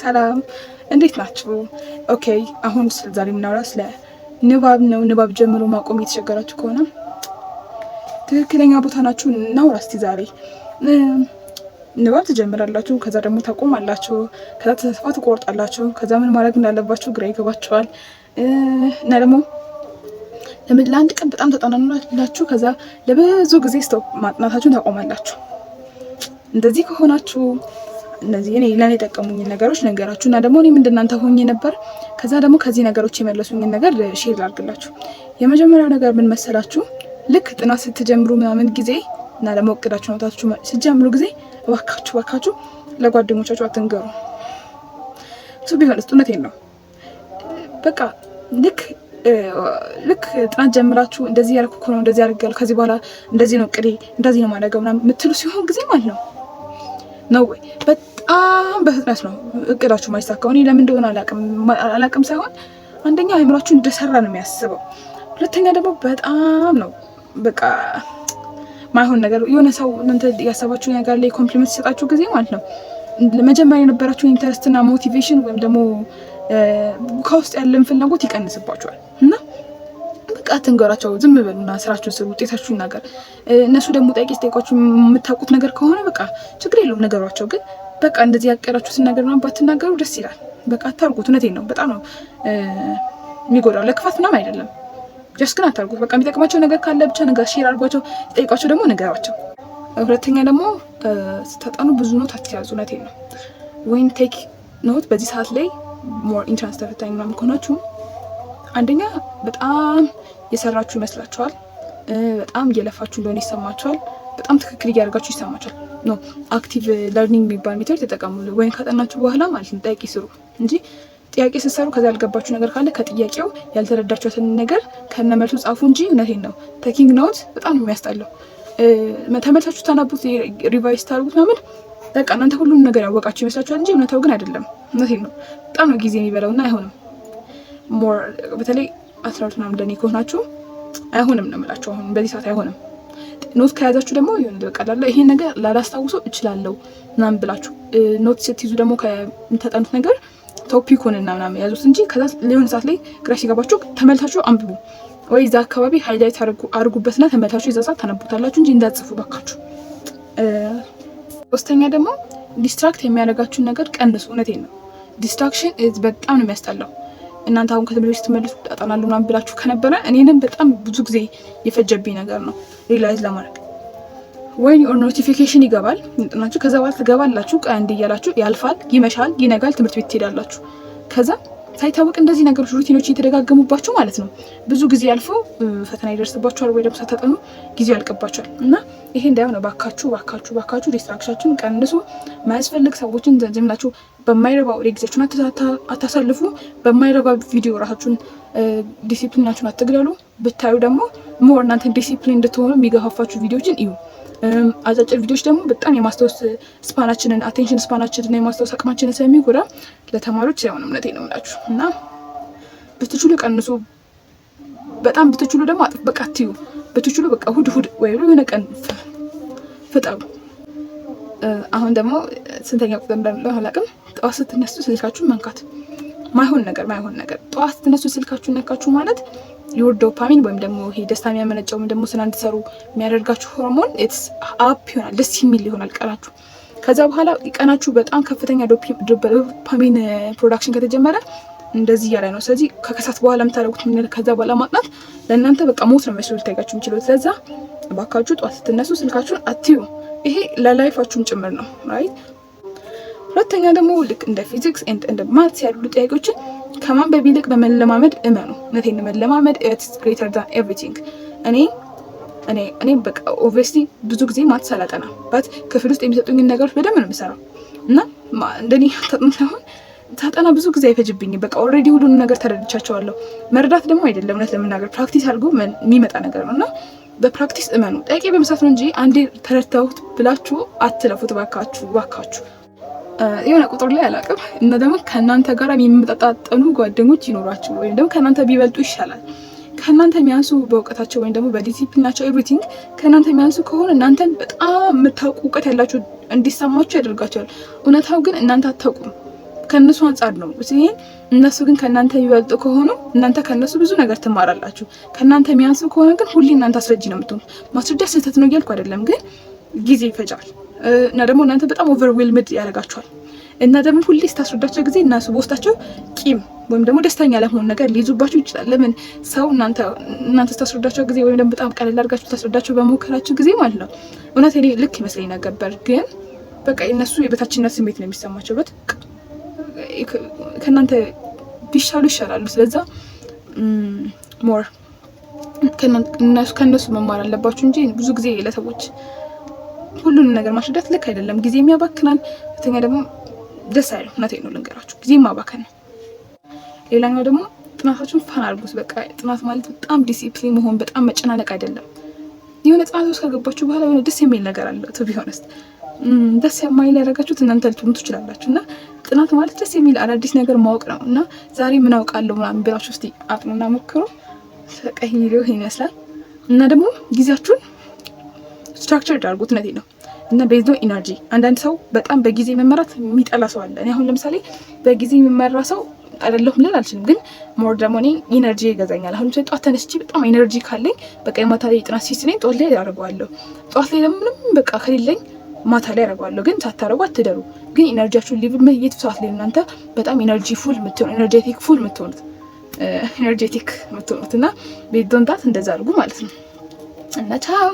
ሰላም እንዴት ናችሁ? ኦኬ አሁን ዛሬ የምናወራው ስለ ንባብ ነው። ንባብ ጀምሮ ማቆም የተቸገራችሁ ከሆነ ትክክለኛ ቦታ ናችሁ። እናውራ እስቲ ዛሬ። ንባብ ትጀምራላችሁ፣ ከዛ ደግሞ ታቆማላችሁ፣ ከዛ ተስፋ ትቆርጣላችሁ፣ ከዛ ምን ማድረግ እንዳለባችሁ ግራ ይገባችኋል እና ደግሞ ለአንድ ቀን በጣም ተጠናኑላችሁ፣ ከዛ ለብዙ ጊዜ ስቶፕ ማጥናታችሁን ታቆማላችሁ። እንደዚህ ከሆናችሁ እነዚህ ለኔ የጠቀሙኝ ነገሮች ነገራችሁ እና ደግሞ እኔም እንደናንተ ሆኜ ነበር። ከዛ ደግሞ ከዚህ ነገሮች የመለሱኝን ነገር ሼር ላድርግላችሁ። የመጀመሪያው ነገር ምን መሰላችሁ? ልክ ጥናት ስትጀምሩ ምናምን ጊዜ እና ደግሞ እቅዳችሁ ነው ስትጀምሩ ጊዜ እባካችሁ ለጓደኞቻችሁ አትንገሩ። እሱ ቢሆንስ እውነቴን ነው። በቃ ልክ ጥናት ጀምራችሁ እንደዚህ ያልኩ እኮ ነው እንደዚህ አድርጋለሁ፣ ከዚህ በኋላ እንደዚህ ነው እቅዴ፣ እንደዚህ ነው ማድረገው ምናምን የምትሉ ሲሆን ጊዜ ማለት ነው ወይ በጣም በፍጥነት ነው እቅዳችሁ ማይሳካው። እኔ ለምን እንደሆነ አላቅም ሳይሆን አንደኛ አእምሯችሁ እንደሰራ ነው የሚያስበው፣ ሁለተኛ ደግሞ በጣም ነው በቃ ማይሆን ነገር የሆነ ሰው እናንተ ያሰባችሁ ነገር ላይ ኮምፕሊመንት ሲሰጣችሁ ጊዜ ማለት ነው ለመጀመሪያ የነበራችሁ ኢንተረስትና ሞቲቬሽን ወይም ደግሞ ከውስጥ ያለን ፍላጎት ይቀንስባችኋል እና በቃ አትንገሯቸው፣ ዝም በሉና ስራችሁን ስሩ፣ ውጤታችሁ ይናገር። እነሱ ደግሞ ጠይቋችሁ የምታውቁት ነገር ከሆነ በቃ ችግር የለውም ነገሯቸው። ግን በቃ እንደዚህ ያቀራችሁትን ነገር ነው ባትናገሩ ደስ ይላል። በቃ አታርጉት። እውነቴን ነው። በጣም ነው የሚጎዳው። ለክፋት ምናምን አይደለም። ጀስት ግን አታርጉት። በቃ የሚጠቅማቸው ነገር ካለ ብቻ ነገር ሼር አድርጓቸው፣ ጠይቋቸው ደግሞ ነገሯቸው። ሁለተኛ ደግሞ ስታጠኑ ብዙ ኖት አትያዙ። እውነቴን ነው። ወይም ቴክ ኖት በዚህ ሰዓት ላይ ሞር ኢንትራንስ ተፈታኝ ምናምን ከሆናችሁ አንደኛ በጣም የሰራችሁ ይመስላችኋል፣ በጣም እየለፋችሁ እንደሆነ ይሰማችኋል፣ በጣም ትክክል እያደርጋችሁ ይሰማችኋል። ኖ አክቲቭ ለርኒንግ የሚባል ሜተድ ተጠቀሙ። ወይም ካጠናችሁ በኋላ ማለት ነው ጥያቄ ስሩ እንጂ ጥያቄ ስትሰሩ ከዛ ያልገባችሁ ነገር ካለ ከጥያቄው ያልተረዳችሁትን ነገር ከነመልሱ ጻፉ እንጂ እውነቴን ነው ቴኪንግ ኖት በጣም ነው የሚያስጠላው። ተመልሳችሁ ታናቡት ሪቫይዝ ታርጉት ምናምን በቃ እናንተ ሁሉም ነገር ያወቃችሁ ይመስላችኋል እንጂ እውነታው ግን አይደለም። እውነቴን ነው በጣም ነው ጊዜ የሚበላውና አይሆንም። ሞር በተለይ 12 ምናምን እንደኔ ከሆናችሁ አይሆንም ነው የምላችሁ። አሁን በዚህ ሰዓት አይሆንም። ኖት ከያዛችሁ ደግሞ ይሁን በቃ ይሄን ነገር ላላስታውሰው እችላለሁ ምናምን ብላችሁ ኖት ስትይዙ ደግሞ ከምታጠኑት ነገር ቶፒኩን እና ምናምን ያዙት እንጂ ከዛ ሊሆን ሰዓት ላይ ግራ ሲገባችሁ ተመልሳችሁ አንብቡ ወይ እዛ አካባቢ ሃይላይት አድርጉበትና ተመልሳችሁ እዛ ሰዓት ታነቡታላችሁ እንጂ እንዳትጽፉ ባካችሁ። ሶስተኛ ደግሞ ዲስትራክት የሚያደርጋችሁን ነገር ቀንሱ። እውነቴን ነው። ዲስትራክሽን በጣም ነው የሚያስጠላው። እናንተ አሁን ከትምህርት ቤት ስትመለሱ አጠናለሁ ምናምን ብላችሁ ከነበረ እኔንም በጣም ብዙ ጊዜ የፈጀብኝ ነገር ነው ሪላይዝ ለማድረግ። ወይ ኖቲፊኬሽን ይገባል እንትናችሁ፣ ከዛ በኋላ ትገባላችሁ፣ ቀን እንዲያላችሁ ያልፋል፣ ይመሻል፣ ይነጋል፣ ትምህርት ቤት ትሄዳላችሁ። ከዛ ሳይታወቅ እንደዚህ ነገሮች ሩቲኖች እየተደጋገሙባችሁ ማለት ነው ብዙ ጊዜ ያልፎ ፈተና ይደርስባችኋል ወይ ደግሞ ሳታጠኑ ጊዜው ያልቀባችኋል። እና ይሄ እንዳይሆን ባካችሁ ዲስትራክሽናችሁን ቀንሱ። ማያስፈልግ ሰዎችን ዘንዝምላችሁ በማይረባ ጊዜያችሁን አታሳልፉ። በማይረባ ቪዲዮ ራሳችሁን ዲሲፕሊናችሁን አትግደሉ። ብታዩ ደግሞ ሞር እናንተ ዲሲፕሊን እንድትሆኑ የሚገፋፋችሁ ቪዲዮችን እዩ። አጫጭር ቪዲዮዎች ደግሞ በጣም የማስታወስ ስፓናችንን አቴንሽን ስፓናችንን የማስታወስ አቅማችንን ስለሚጎዳ ለተማሪዎች ሳይሆን እውነቴን ነው የምላችሁ። እና ብትችሉ ቀንሱ። በጣም ብትችሉ ደግሞ በቃ አትዩ። ብትችሉ በቃ ሁድ ወይ የሆነ ቀን ፍጠሩ። አሁን ደግሞ ስንተኛ ቁጥር እንዳለው አላውቅም። ጠዋት ስትነሱ ስልካችሁን መንካት ማይሆን ነገር ጠዋት ስትነሱ ስልካችሁን ነካችሁ ማለት የወር ዶፓሚን ወይም ደግሞ ይሄ ደስታ የሚያመነጨው ወይም ደግሞ ስራ እንድትሰሩ የሚያደርጋችሁ ሆርሞን ኢትስ አፕ ይሆናል፣ ደስ የሚል ይሆናል ቀናችሁ። ከዛ በኋላ ቀናችሁ በጣም ከፍተኛ ዶፓሚን ፕሮዳክሽን ከተጀመረ እንደዚህ እያለ ነው። ስለዚህ ከከሳት በኋላ የምታደርጉት ምን ከዛ በኋላ ማጥናት ለእናንተ በቃ ሞት ነው መስሎ ልታይጋችሁ የሚችለው። ስለዛ እባካችሁ ጠዋት ስትነሱ ስልካችሁን አትዩ። ይሄ ለላይፋችሁም ጭምር ነው ራይት። ሁለተኛ ደግሞ ልክ እንደ ፊዚክስ እንደ ማትስ ያሉ ጥያቄዎችን ከማንበብ ይልቅ በመለማመድ እመኑ። እውነቴን ነው መለማመድ ኢትስ ግሬተር ዛን ኤቭሪቲንግ። እኔ በቃ ኦብቪየስሊ ብዙ ጊዜ ማትስ አላጠና ባት ክፍል ውስጥ የሚሰጡኝን ነገሮች በደንብ ነው የምሰራው እና እንደኔ ታጥኑ ሳይሆን ታጠና ብዙ ጊዜ አይፈጅብኝም። በቃ ኦልሬዲ ሁሉንም ነገር ተረድቻቸዋለሁ። መረዳት ደግሞ አይደለም እውነት ለመናገር ፕራክቲስ አድርጎ የሚመጣ ነገር ነው እና በፕራክቲስ እመኑ። ጥያቄ በመስራት ነው እንጂ አንዴ ተረድተውት ብላችሁ አትለፉት ባካችሁ። የሆነ ቁጥር ላይ አላውቅም እና ደግሞ ከእናንተ ጋር የሚመጣጣጠኑ ጓደኞች ይኖራችሁ ወይም ደግሞ ከእናንተ ቢበልጡ ይሻላል። ከእናንተ የሚያንሱ በእውቀታቸው ወይም ደግሞ በዲሲፕሊናቸው ኤቭሪቲንግ ከእናንተ የሚያንሱ ከሆነ እናንተን በጣም የምታውቁ እውቀት ያላችሁ እንዲሰማችሁ ያደርጋቸዋል። እውነታው ግን እናንተ አታውቁም። ከእነሱ አንጻር ነው። እነሱ ግን ከእናንተ የሚበልጡ ከሆኑ እናንተ ከእነሱ ብዙ ነገር ትማራላችሁ። ከእናንተ የሚያንሱ ከሆነ ግን ሁሌ እናንተ አስረጂ ነው የምትሆኑ። ማስረዳት ስህተት ነው እያልኩ አይደለም፣ ግን ጊዜ ይፈጃል እና ደግሞ እናንተ በጣም ኦቨርዌልምድ ያደርጋችኋል። እና ደግሞ ሁሌ ስታስረዳቸው ጊዜ እነሱ በውስጣቸው ቂም ወይም ደግሞ ደስተኛ ለመሆን ነገር ሊይዙባችሁ ይችላል። ለምን ሰው እናንተ ስታስረዳቸው ጊዜ ወይም ደግሞ በጣም ቀለል አድርጋችሁ ታስረዳቸው በመሞከራችሁ ጊዜ ማለት ነው እውነት እኔ ልክ ይመስለኝ ነበር፣ ግን በቃ እነሱ የበታችነት ስሜት ነው የሚሰማቸው። ከእናንተ ቢሻሉ ይሻላሉ። ስለዛ ሞር ከእነሱ መማር አለባችሁ እንጂ ብዙ ጊዜ ለሰዎች ሁሉንም ነገር ማስረዳት ልክ አይደለም። ጊዜ የሚያባክናል። ሁለተኛ ደግሞ ደስ አይልም። እውነቴን ነው ልንገራችሁ፣ ጊዜ ማባከን ነው። ሌላኛው ደግሞ ጥናታችሁን ፋን አድርጉት። በቃ ጥናት ማለት በጣም ዲሲፕሊን መሆን፣ በጣም መጨናነቅ አይደለም። የሆነ ጥናት ውስጥ ከገባችሁ በኋላ የሆነ ደስ የሚል ነገር አለ። ቱ ቢሆንስ ደስ የማይል ያደረጋችሁት እናንተ ልትሆኑ ትችላላችሁ። እና ጥናት ማለት ደስ የሚል አዳዲስ ነገር ማወቅ ነው። እና ዛሬ ምን አውቃለሁ ምናምን ብላችሁ እስቲ አጥኑና ሞክሩ። ቀይ ቪዲዮ ይመስላል። እና ደግሞ ጊዜያችሁን ስትራክቸር አድርጉት። እውነቴን ነው። እና ቤዝድ ኦን ኢነርጂ። አንዳንድ ሰው በጣም በጊዜ መመራት የሚጠላ ሰው አለ። እኔ አሁን ለምሳሌ በጊዜ የሚመራ ሰው አይደለሁም ልል አልችልም፣ ግን ሞር ደግሞ እኔ ኢነርጂ ይገዛኛል። አሁን ጠዋት ተነስቼ በጣም ኢነርጂ ካለኝ በቃ የማታ ላይ ጥናት ሲስነኝ ጠዋት ላይ ያደርገዋለሁ። ጠዋት ላይ ደግሞ ምንም በቃ ከሌለኝ ማታ ላይ ያደርገዋለሁ። ግን ሳታደርጉ አትደሩ። ግን ኢነርጂያችሁን ሊቭ የት ሰዓት ላይ እናንተ በጣም ኢነርጂ ፉል የምትሆኑ ኤነርጄቲክ የምትሆኑት እና ቤዝድ ኦን ዳት እንደዛ አድርጉ ማለት ነው። እና ቻው።